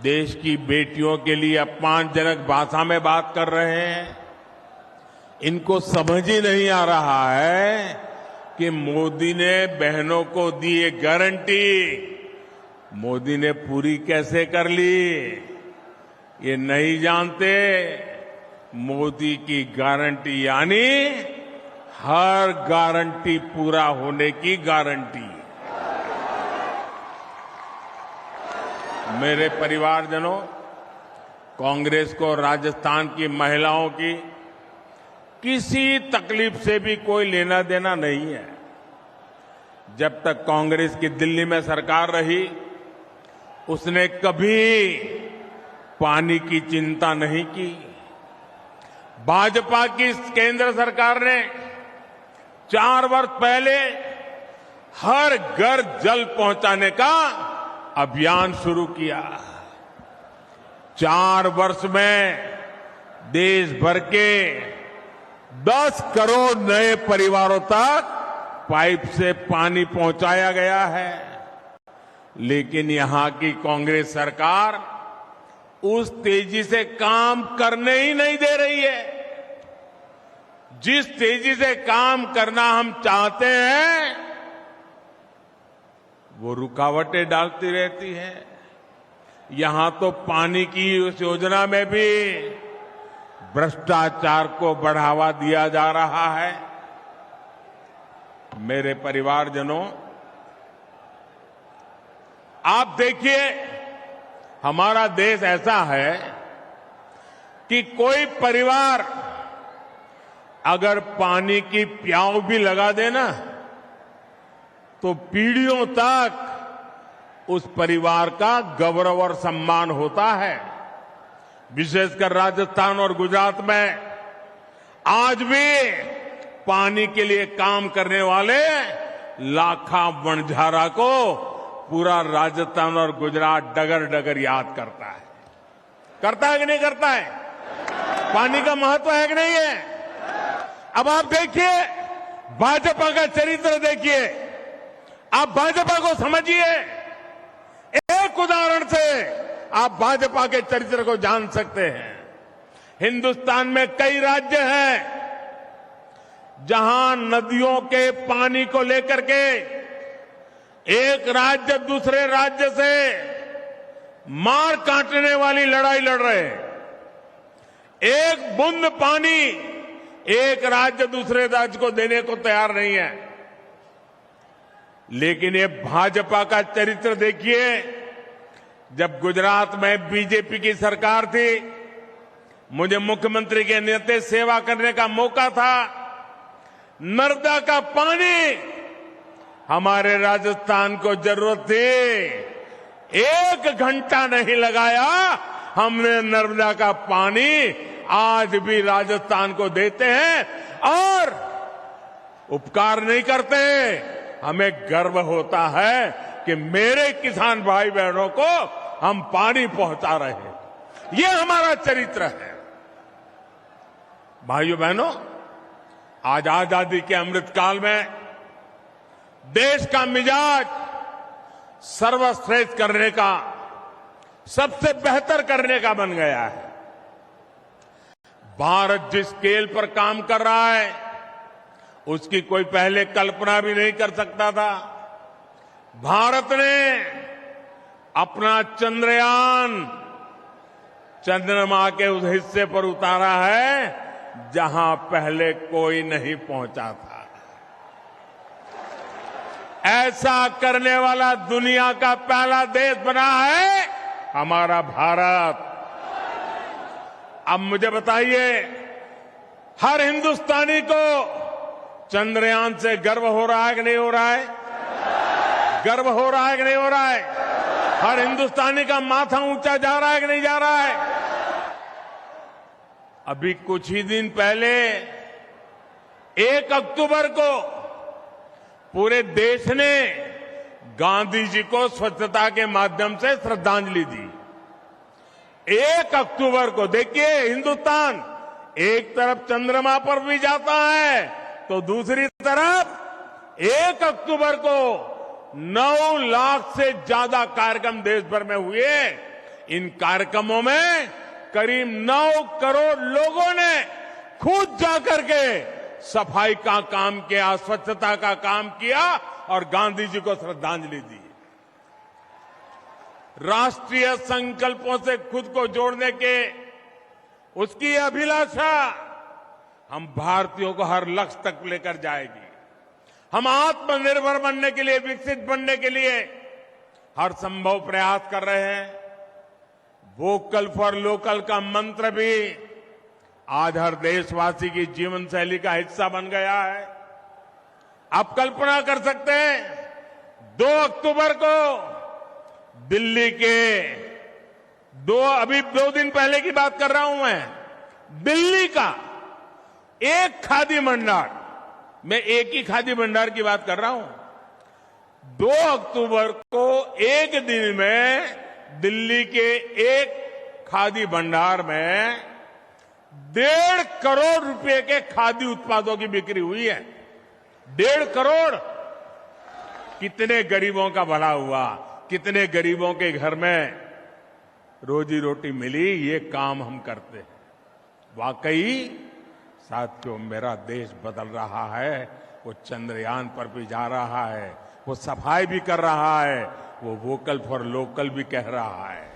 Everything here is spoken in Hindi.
देश की बेटियों के लिए अपमानजनक भाषा में बात कर रहे हैं। इनको समझ ही नहीं आ रहा है कि मोदी ने बहनों को दी ये गारंटी मोदी ने पूरी कैसे कर ली। ये नहीं जानते मोदी की गारंटी यानी हर गारंटी पूरा होने की गारंटी। मेरे परिवारजनों, कांग्रेस को राजस्थान की महिलाओं की किसी तकलीफ से भी कोई लेना देना नहीं है। जब तक कांग्रेस की दिल्ली में सरकार रही, उसने कभी पानी की चिंता नहीं की। भाजपा की केंद्र सरकार ने 4 वर्ष पहले हर घर जल पहुंचाने का अभियान शुरू किया। 4 वर्ष में देश भर के 10 करोड़ नए परिवारों तक पाइप से पानी पहुंचाया गया है। लेकिन यहां की कांग्रेस सरकार उस तेजी से काम करने ही नहीं दे रही है। जिस तेजी से काम करना हम चाहते हैं, वो रुकावटें डालती रहती है। यहां तो पानी की उस योजना में भी भ्रष्टाचार को बढ़ावा दिया जा रहा है। मेरे परिवारजनों, आप देखिए, हमारा देश ऐसा है कि कोई परिवार अगर पानी की प्याऊ भी लगा देना तो पीढ़ियों तक उस परिवार का गौरव और सम्मान होता है। विशेषकर राजस्थान और गुजरात में आज भी पानी के लिए काम करने वाले लाखा वणझारा को पूरा राजस्थान और गुजरात डगर डगर याद करता है कि नहीं करता है? पानी का महत्व है कि नहीं है? अब आप देखिए, भाजपा का चरित्र देखिए, आप भाजपा को समझिए। एक उदाहरण से आप भाजपा के चरित्र को जान सकते हैं। हिंदुस्तान में कई राज्य हैं जहां नदियों के पानी को लेकर के एक राज्य दूसरे राज्य से मार काटने वाली लड़ाई लड़ रहे हैं। एक बूंद पानी एक राज्य दूसरे राज्य को देने को तैयार नहीं है। लेकिन ये भाजपा का चरित्र देखिए। जब गुजरात में बीजेपी की सरकार थी, मुझे मुख्यमंत्री के नाते सेवा करने का मौका था। नर्मदा का पानी हमारे राजस्थान को जरूरत थी, 1 घंटा नहीं लगाया, हमने नर्मदा का पानी आज भी राजस्थान को देते हैं और उपकार नहीं करते। हमें गर्व होता है कि मेरे किसान भाई बहनों को हम पानी पहुंचा रहे हैं। ये हमारा चरित्र है। भाइयों बहनों, आज आजादी के अमृत काल में देश का मिजाज सर्वश्रेष्ठ करने का, सबसे बेहतर करने का बन गया है। भारत जिस स्केल पर काम कर रहा है, उसकी कोई पहले कल्पना भी नहीं कर सकता था। भारत ने अपना चंद्रयान चंद्रमा के उस हिस्से पर उतारा है जहां पहले कोई नहीं पहुंचा था। ऐसा करने वाला दुनिया का पहला देश बना है हमारा भारत। अब मुझे बताइए, हर हिंदुस्तानी को चंद्रयान से गर्व हो रहा है कि नहीं हो रहा है? गर्व हो रहा है कि नहीं हो रहा है? हर हिंदुस्तानी का माथा ऊंचा जा रहा है कि नहीं जा रहा है? अभी कुछ ही दिन पहले 1 अक्टूबर को पूरे देश ने गांधी जी को स्वच्छता के माध्यम से श्रद्धांजलि दी। 1 अक्टूबर को देखिए, हिंदुस्तान एक तरफ चंद्रमा पर भी जाता है तो दूसरी तरफ 1 अक्टूबर को 9 लाख से ज्यादा कार्यक्रम देश भर में हुए इन कार्यक्रमों में करीब 9 करोड़ लोगों ने खुद जाकर के सफाई का काम किया, स्वच्छता का काम किया और गांधी जी को श्रद्धांजलि दी। राष्ट्रीय संकल्पों से खुद को जोड़ने के उसकी अभिलाषा हम भारतीयों को हर लक्ष्य तक लेकर जाएगी। हम आत्मनिर्भर बनने के लिए, विकसित बनने के लिए हर संभव प्रयास कर रहे हैं। वोकल फॉर लोकल का मंत्र भी आज हर देशवासी की जीवन शैली का हिस्सा बन गया है। आप कल्पना कर सकते हैं 2 अक्टूबर को दिल्ली के अभी 2 दिन पहले की बात कर रहा हूं मैं, दिल्ली का एक खादी भंडार, मैं एक ही खादी भंडार की बात कर रहा हूं, 2 अक्टूबर को एक दिन में दिल्ली के एक खादी भंडार में 1.5 करोड़ रुपए के खादी उत्पादों की बिक्री हुई है। 1.5 करोड़। कितने गरीबों का भला हुआ, कितने गरीबों के घर में रोजी रोटी मिली, ये काम हम करते हैं। वाकई साथियों, मेरा देश बदल रहा है। वो चंद्रयान पर भी जा रहा है, वो सफाई भी कर रहा है, वो वोकल फॉर लोकल भी कह रहा है।